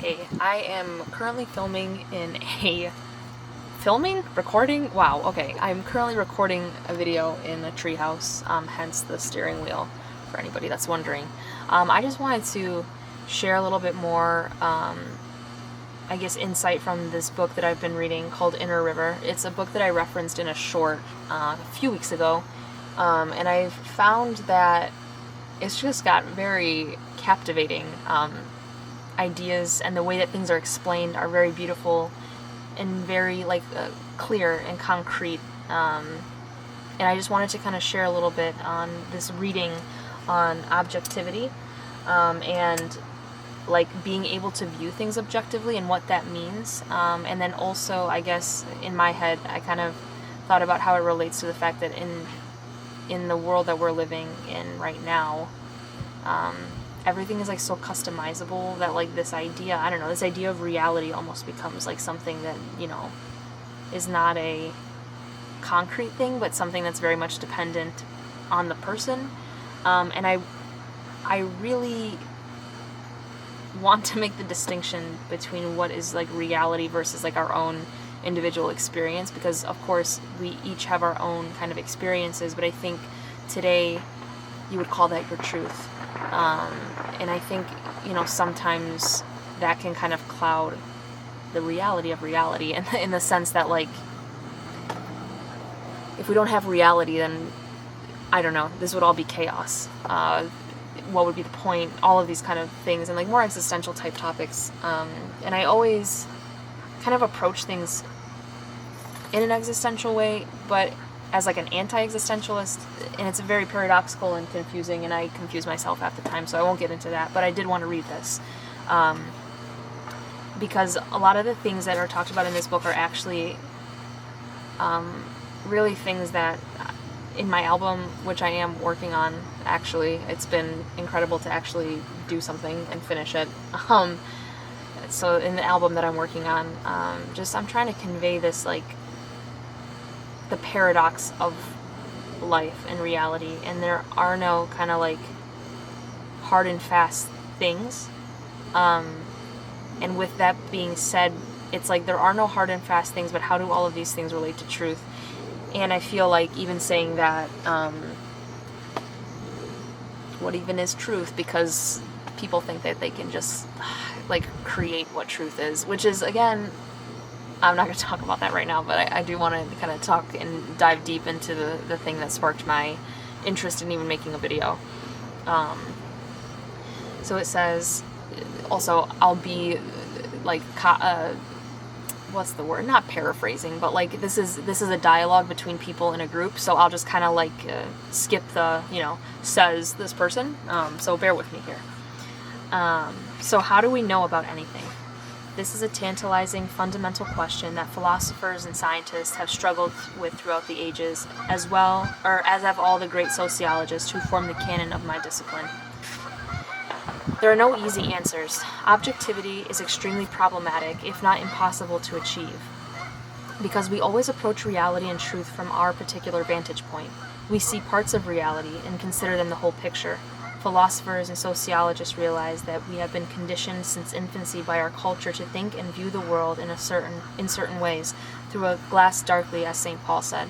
Hey, I am currently filming in a... Recording? Wow, okay. I'm currently recording a video in a treehouse, hence the steering wheel, for anybody that's wondering. I just wanted to share a little bit more, I guess, insight from this book that I've been reading called Inner River. It's a book that I referenced in a short a few weeks ago, and I've found that it's just got very captivating ideas, and the way that things are explained are very beautiful and very clear and concrete, and I just wanted to kind of share a little bit on this reading on objectivity, and being able to view things objectively and what that means, and then also, I guess, in my head I kind of thought about how it relates to the fact that in the world that we're living in right now, everything is so customizable that this idea, I don't know, this idea of reality almost becomes something that, is not a concrete thing, but something that's very much dependent on the person. And I really want to make the distinction between what is reality versus our own individual experience, because of course we each have our own kind of experiences, but I think today you would call that your truth. And I think, sometimes that can kind of cloud the reality of reality, in the sense that, if we don't have reality, then, I don't know, this would all be chaos. What would be the point? All of these kind of things, and more existential type topics. And I always kind of approach things in an existential way, but as an anti-existentialist, and it's very paradoxical and confusing, and I confuse myself half the time, so I won't get into that, but I did want to read this, because a lot of the things that are talked about in this book are actually really things that in my album, which I am working on, actually, it's been incredible to actually do something and finish it. So in the album that I'm working on, I'm trying to convey this, the paradox of life and reality, and there are no kind of hard and fast things, and with that being said, it's there are no hard and fast things, but how do all of these things relate to truth? And I feel even saying that, what even is truth? Because people think that they can just create what truth is, which is, again, I'm not going to talk about that right now, but I do want to kind of talk and dive deep into the thing that sparked my interest in even making a video. So it says, also, I'll be what's the word? Not paraphrasing, but this is a dialogue between people in a group, so I'll just kind of skip the, says this person, so bear with me here. So how do we know about anything? This is a tantalizing, fundamental question that philosophers and scientists have struggled with throughout the ages, as have all the great sociologists who form the canon of my discipline. There are no easy answers. Objectivity is extremely problematic, if not impossible to achieve, because we always approach reality and truth from our particular vantage point. We see parts of reality and consider them the whole picture. Philosophers and sociologists realize that we have been conditioned since infancy by our culture to think and view the world in certain ways, through a glass darkly, as St. Paul said.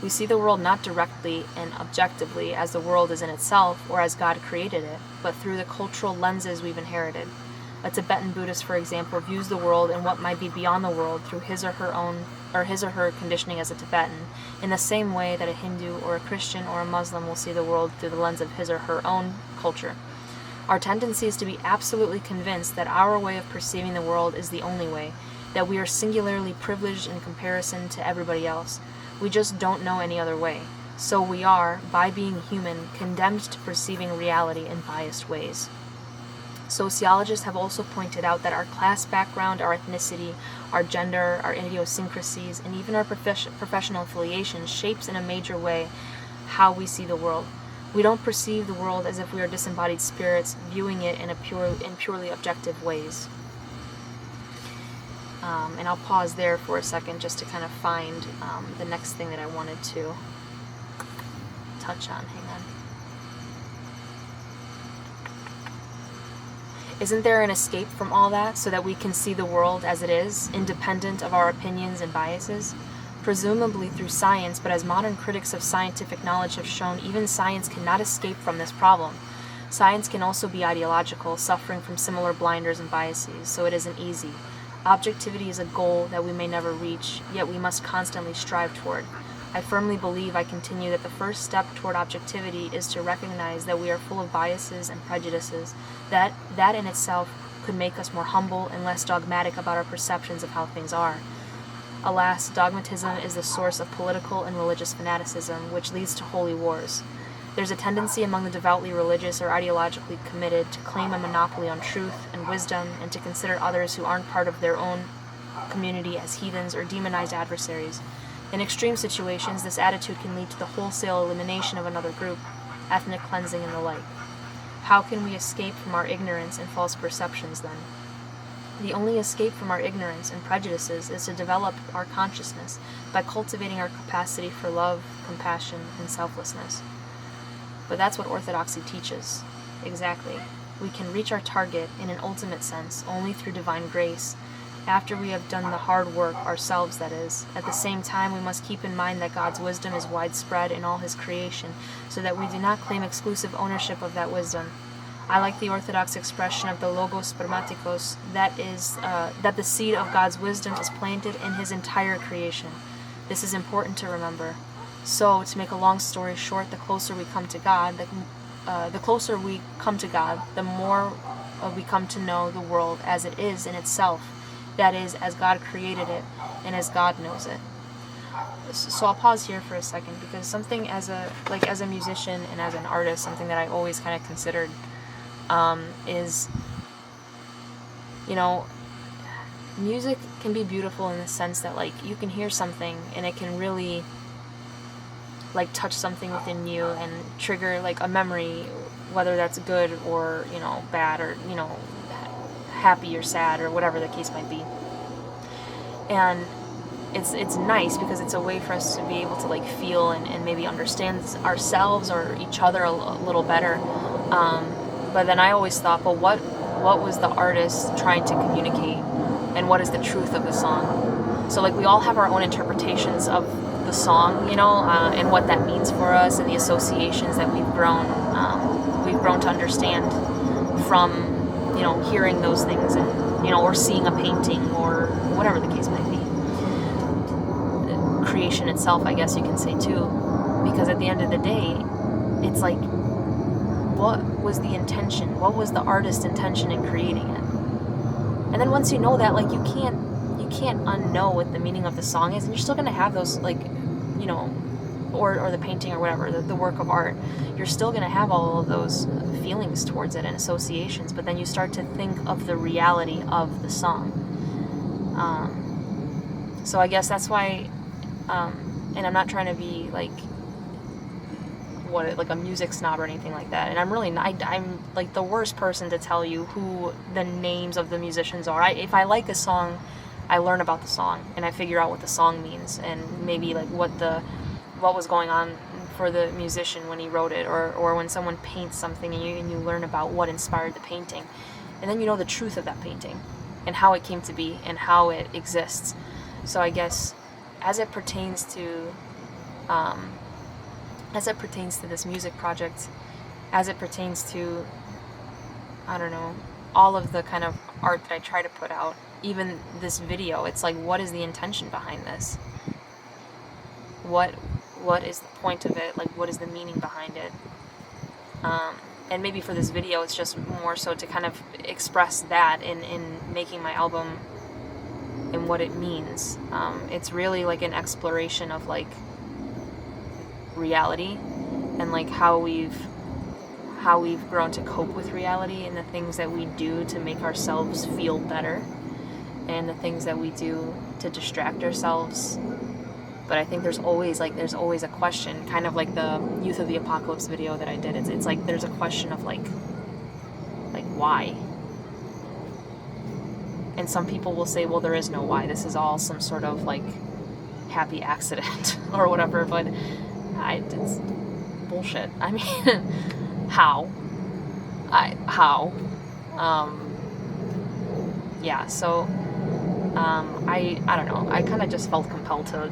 We see the world not directly and objectively as the world is in itself, or as God created it, but through the cultural lenses we've inherited. A Tibetan Buddhist, for example, views the world and what might be beyond the world through his or her conditioning as a Tibetan, in the same way that a Hindu or a Christian or a Muslim will see the world through the lens of his or her own culture. Our tendency is to be absolutely convinced that our way of perceiving the world is the only way, that we are singularly privileged in comparison to everybody else. We just don't know any other way. So we are, by being human, condemned to perceiving reality in biased ways. Sociologists have also pointed out that our class background, our ethnicity, our gender, our idiosyncrasies, and even our professional affiliations shapes in a major way how we see the world. We don't perceive the world as if we are disembodied spirits viewing it in purely objective ways. And I'll pause there for a second just to kind of find the next thing that I wanted to touch on. Hang on. Isn't there an escape from all that so that we can see the world as it is, independent of our opinions and biases? Presumably through science, but as modern critics of scientific knowledge have shown, even science cannot escape from this problem. Science can also be ideological, suffering from similar blinders and biases, so it isn't easy. Objectivity is a goal that we may never reach, yet we must constantly strive toward. I firmly believe, I continue, that the first step toward objectivity is to recognize that we are full of biases and prejudices, that in itself could make us more humble and less dogmatic about our perceptions of how things are. Alas, dogmatism is the source of political and religious fanaticism, which leads to holy wars. There's a tendency among the devoutly religious or ideologically committed to claim a monopoly on truth and wisdom and to consider others who aren't part of their own community as heathens or demonized adversaries. In extreme situations, this attitude can lead to the wholesale elimination of another group, ethnic cleansing, and the like. How can we escape from our ignorance and false perceptions, then? The only escape from our ignorance and prejudices is to develop our consciousness by cultivating our capacity for love, compassion, and selflessness. But that's what orthodoxy teaches. Exactly. We can reach our target, in an ultimate sense, only through divine grace, after we have done the hard work ourselves, that is. At the same time, we must keep in mind that God's wisdom is widespread in all his creation, so that we do not claim exclusive ownership of that wisdom. I like the Orthodox expression of the logos spermatikos, that is, that the seed of God's wisdom is planted in his entire creation. This is important to remember. So, to make a long story short, the closer we come to God, the more we come to know the world as it is in itself. That is, as God created it, and as God knows it. So I'll pause here for a second, because something as a musician and as an artist, something that I always kind of considered is, music can be beautiful in the sense that, you can hear something and it can really, touch something within you and trigger, a memory, whether that's good or, bad or, happy or sad or whatever the case might be. And it's nice because it's a way for us to be able to feel and maybe understand ourselves or each other a little better. But then I always thought, well, what was the artist trying to communicate, and what is the truth of the song? So we all have our own interpretations of the song, and what that means for us, and the associations that we've grown to understand from hearing those things, and or seeing a painting or whatever the case might be. The creation itself, I guess you can say too, because at the end of the day, it's what was the intention? What was the artist's intention in creating it? And then once you know that, you can't unknow what the meaning of the song is, and you're still gonna have those or the painting or whatever, the work of art, you're still going to have all of those feelings towards it and associations, but then you start to think of the reality of the song. So I guess that's why, and I'm not trying to be a music snob or anything like that, and I'm really not, I'm the worst person to tell you who the names of the musicians are. If I like a song, I learn about the song, and I figure out what the song means, and maybe what was going on for the musician when he wrote it, or when someone paints something and you learn about what inspired the painting, and then you know the truth of that painting and how it came to be and how it exists. So I guess as it pertains to this music project, as it pertains to, I don't know, all of the kind of art that I try to put out, even this video, it's what is the intention behind this? What is the point of it? What is the meaning behind it? And maybe for this video, it's just more so to kind of express that in making my album and what it means. It's really an exploration of reality and how we've grown to cope with reality, and the things that we do to make ourselves feel better, and the things that we do to distract ourselves. But I think there's always a question, kind of like the Youth of the Apocalypse video that I did. It's there's a question of why? And some people will say, well, there is no why. This is all some sort of happy accident or whatever. But it's bullshit. I mean, how? yeah, so I don't know. I kind of just felt compelled to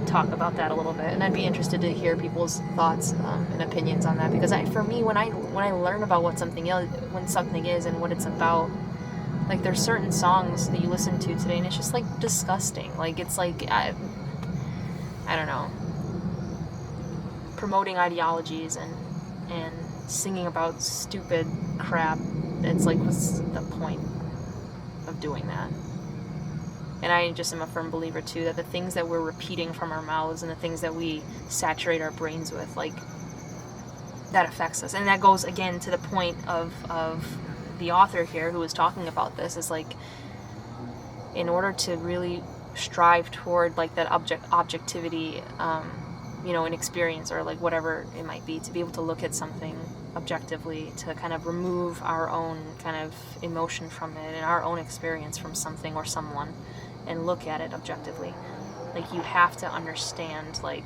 talk about that a little bit, and I'd be interested to hear people's thoughts and opinions on that, because for me, when I learn about what something is and what it's about, like there's certain songs that you listen to today and it's just like disgusting. Like it's like I don't know, promoting ideologies and singing about stupid crap. It's like, what's the point of doing that? And I just am a firm believer too that the things that we're repeating from our mouths and the things that we saturate our brains with, like, that affects us. And that goes again to the point of the author here who was talking about this, is like, in order to really strive toward like that objectivity, an experience, or like whatever it might be, to be able to look at something objectively, to kind of remove our own kind of emotion from it and our own experience from something or someone, and look at it objectively. Like, you have to understand, like,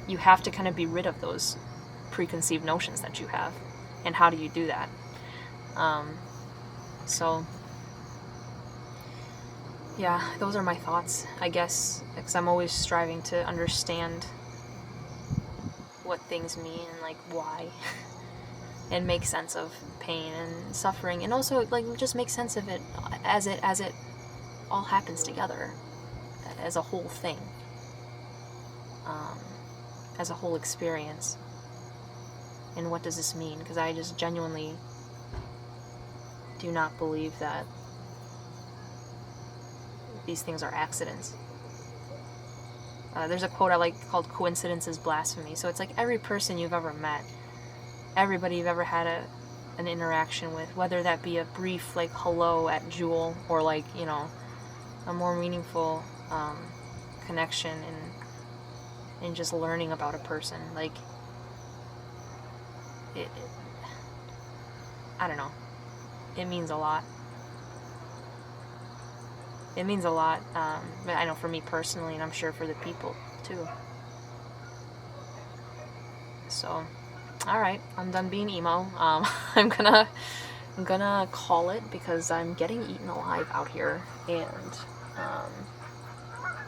you have to kind of be rid of those preconceived notions that you have. And how do you do that? So yeah, those are my thoughts, I guess, because I'm always striving to understand what things mean and like why, and make sense of pain and suffering, and also like just make sense of it as it all happens together, as a whole thing, as a whole experience. And what does this mean? Because I just genuinely do not believe that these things are accidents. There's a quote I like called "Coincidence is blasphemy." So it's like every person you've ever met, everybody you've ever had an interaction with, whether that be a brief like hello at Jewel, or like, a more meaningful connection and just learning about a person, like it I don't know, it means a lot. It means a lot, but I know for me personally, and I'm sure for the people too. So, all right, I'm done being emo. I'm gonna call it, because I'm getting eaten alive out here, and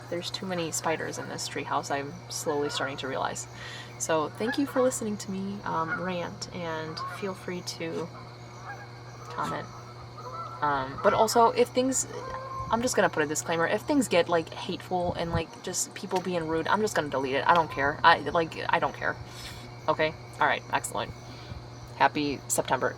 there's too many spiders in this treehouse. I'm slowly starting to realize. So, thank you for listening to me rant, and feel free to comment. But also, if things, I'm just gonna put a disclaimer, if things get like hateful and like just people being rude, I'm just gonna delete it. I don't care. I don't care. Okay? Alright, excellent. Happy September.